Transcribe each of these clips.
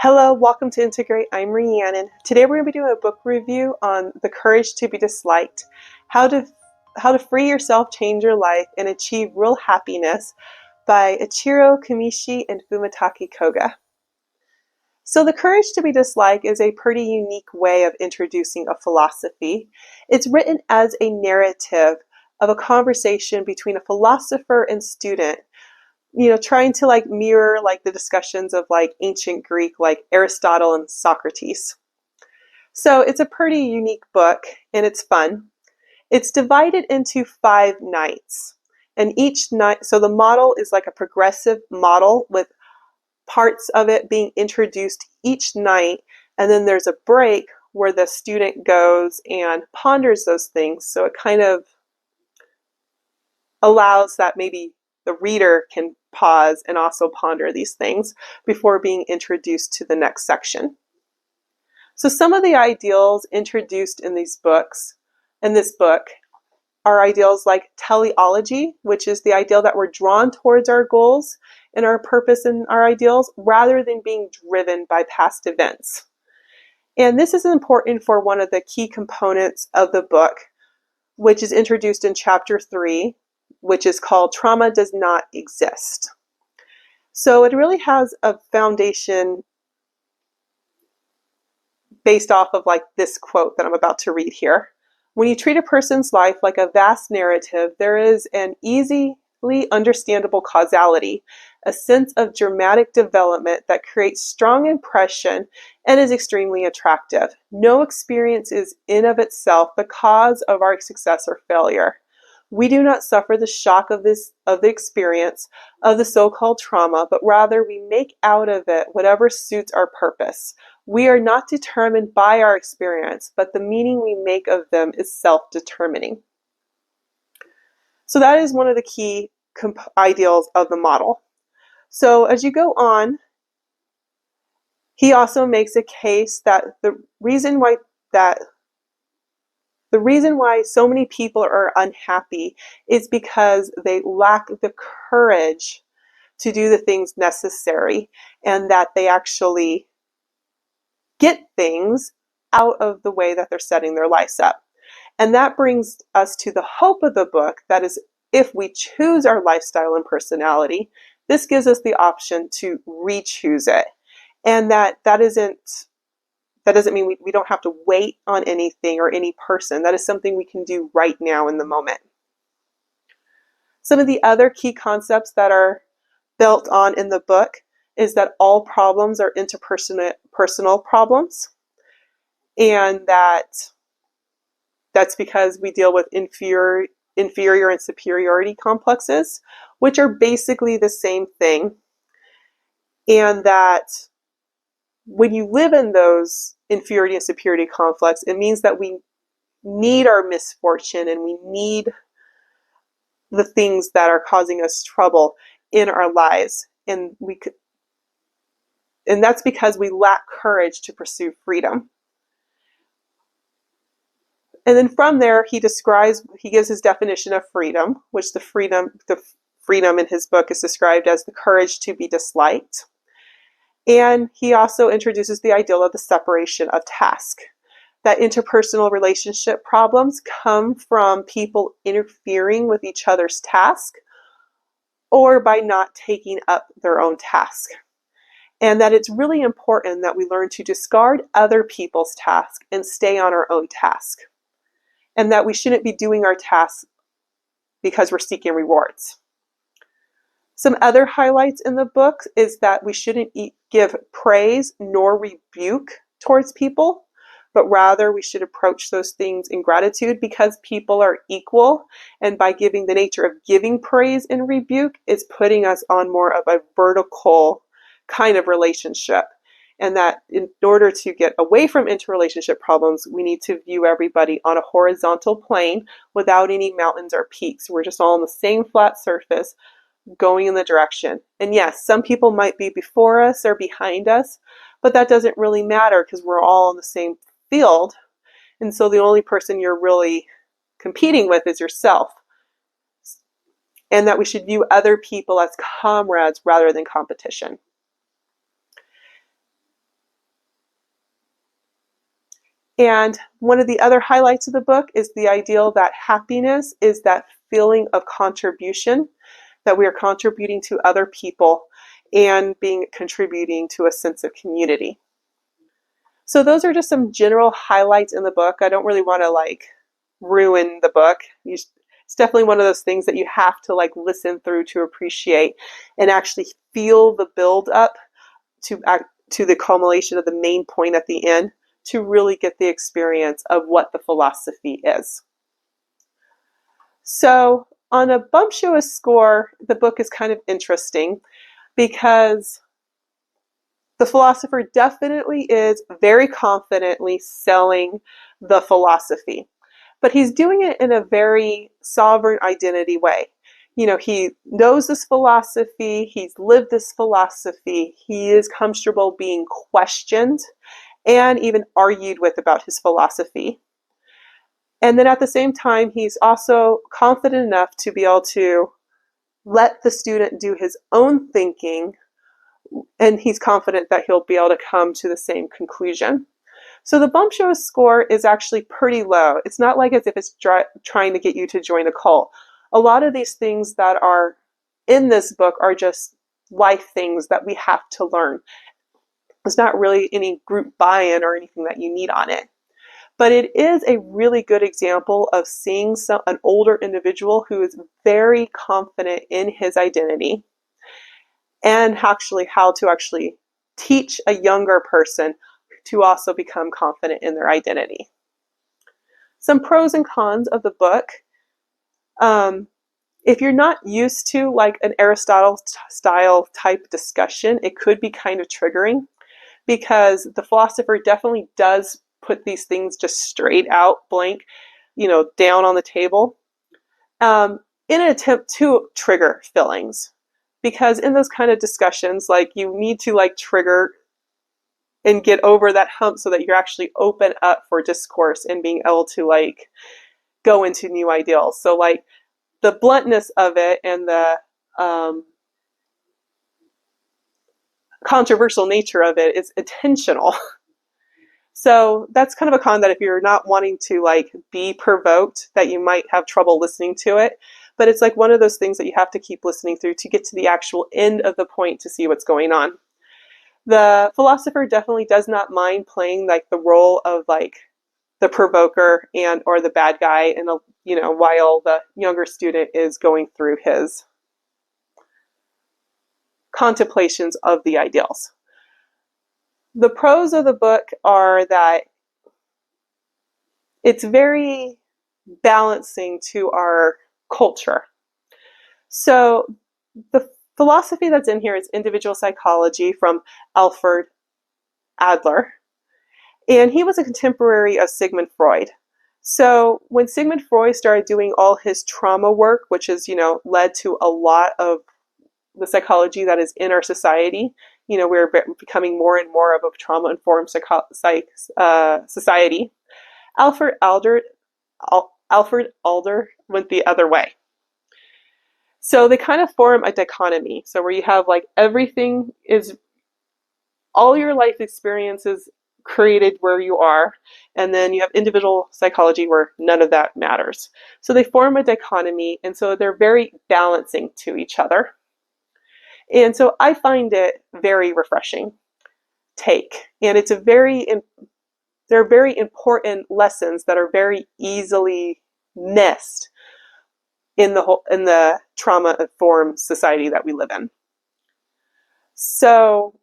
Hello, welcome to Integrate. I'm Rhiannon. Today we're going to be doing a book review on The Courage to be Disliked, how to free yourself, change your life, and achieve real happiness by Ichiro Kamishi and Fumitake Koga. So The Courage to be Disliked is a pretty unique way of introducing a philosophy. It's written as a narrative of a conversation between a philosopher and student, trying to mirror the discussions of ancient Greek, like Aristotle and Socrates. So it's a pretty unique book and it's fun. It's divided into 5 nights, and each night, so the model is like a progressive model with parts of it being introduced each night, and then there's a break where the student goes and ponders those things. So it kind of allows that maybe the reader can pause and also ponder these things before being introduced to the next section. So some of the ideals introduced in this book, are ideals like teleology, which is the ideal that we're drawn towards our goals and our purpose and our ideals rather than being driven by past events. And this is important for one of the key components of the book, which is introduced in chapter 3, which is called Trauma Does Not Exist. So it really has a foundation based off of this quote that I'm about to read here. When you treat a person's life like a vast narrative, there is an easily understandable causality, a sense of dramatic development that creates strong impression and is extremely attractive. No experience is in of itself the cause of our success or failure. We do not suffer the shock of the experience of the so-called trauma, but rather we make out of it whatever suits our purpose. We are not determined by our experience, but the meaning we make of them is self-determining. So that is one of the key ideals of the model. So as you go on, he also makes a case that the reason why so many people are unhappy is because they lack the courage to do the things necessary, and that they actually get things out of the way that they're setting their lives up. And that brings us to the hope of the book, that is, if we choose our lifestyle and personality, this gives us the option to re-choose it. And that doesn't mean we don't have to wait on anything or any person. That is something we can do right now in the moment. Some of the other key concepts that are built on in the book is that all problems are interpersonal problems, and that's because we deal with inferior and superiority complexes, which are basically the same thing, and that when you live in those inferiority and superiority conflicts, it means that we need our misfortune and we need the things that are causing us trouble in our lives, and that's because we lack courage to pursue freedom. And then from there, he gives his definition of freedom, which the freedom in his book is described as the courage to be disliked. And he also introduces the ideal of the separation of task, that interpersonal relationship problems come from people interfering with each other's task or by not taking up their own task. And that it's really important that we learn to discard other people's tasks and stay on our own task. And that we shouldn't be doing our tasks because we're seeking rewards. Some other highlights in the book is that we shouldn't give praise nor rebuke towards people, but rather we should approach those things in gratitude because people are equal. And by giving the nature of giving praise and rebuke, it's putting us on more of a vertical kind of relationship. And that in order to get away from interrelationship problems, we need to view everybody on a horizontal plane without any mountains or peaks. We're just all on the same flat surface, going in the direction. And yes, some people might be before us or behind us, but that doesn't really matter because we're all in the same field. And so the only person you're really competing with is yourself. And that we should view other people as comrades rather than competition. And one of the other highlights of the book is the ideal that happiness is that feeling of contribution, that we are contributing to other people and contributing to a sense of community. So those are just some general highlights in the book. I don't really want to ruin the book. It's definitely one of those things that you have to listen through to appreciate and actually feel the build up to the culmination of the main point at the end to really get the experience of what the philosophy is. So on a bumptious score, the book is kind of interesting because the philosopher definitely is very confidently selling the philosophy, but he's doing it in a very sovereign identity way. He knows this philosophy, he's lived this philosophy, he is comfortable being questioned and even argued with about his philosophy. And then at the same time, he's also confident enough to be able to let the student do his own thinking, and he's confident that he'll be able to come to the same conclusion. So the bumptious score is actually pretty low. It's not like as if it's trying to get you to join a cult. A lot of these things that are in this book are just life things that we have to learn. There's not really any group buy-in or anything that you need on it. But it is a really good example of seeing an older individual who is very confident in his identity and actually how to actually teach a younger person to also become confident in their identity. Some pros and cons of the book. If you're not used to an Aristotle style type discussion, it could be kind of triggering because the philosopher definitely does put these things just straight out blank, down on the table in an attempt to trigger feelings. Because in those kind of discussions, you need to trigger and get over that hump so that you're actually open up for discourse and being able to go into new ideals. So the bluntness of it and the controversial nature of it is intentional. So that's kind of a con that if you're not wanting to be provoked, that you might have trouble listening to it. But it's one of those things that you have to keep listening through to get to the actual end of the point to see what's going on. The philosopher definitely does not mind playing the role of the provoker and or the bad guy, and while the younger student is going through his contemplations of the ideals. The pros of the book are that it's very balancing to our culture. So the philosophy that's in here is individual psychology from Alfred Adler. And he was a contemporary of Sigmund Freud. So when Sigmund Freud started doing all his trauma work, which has, led to a lot of the psychology that is in our society, we're becoming more and more of a trauma-informed society. Alfred Adler went the other way. So they kind of form a dichotomy. So where you have everything is, all your life experiences created where you are, and then you have individual psychology where none of that matters. So they form a dichotomy, and so they're very balancing to each other. And so I find it very refreshing take, and it's they're very important lessons that are very easily missed in the trauma-informed society that we live in. So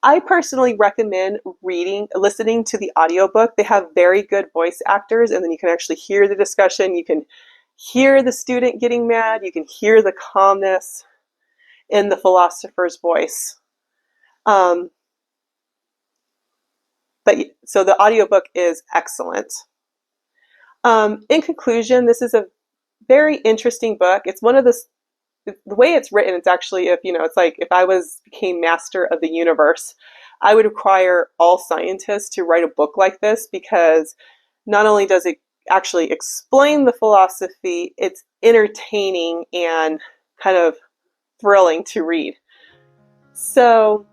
I personally recommend listening to the audiobook. They have very good voice actors, and then you can actually hear the discussion. You can hear the student getting mad. You can hear the calmness in the philosopher's voice. So the audiobook is excellent. In conclusion, this is a very interesting book. It's one of the way it's written, it's actually, it's if I became master of the universe, I would require all scientists to write a book like this, because not only does it actually explain the philosophy, it's entertaining and kind of thrilling to read. So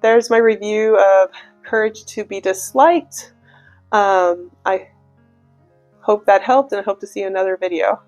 there's my review of Courage to be Disliked. I hope that helped, and I hope to see you in another video.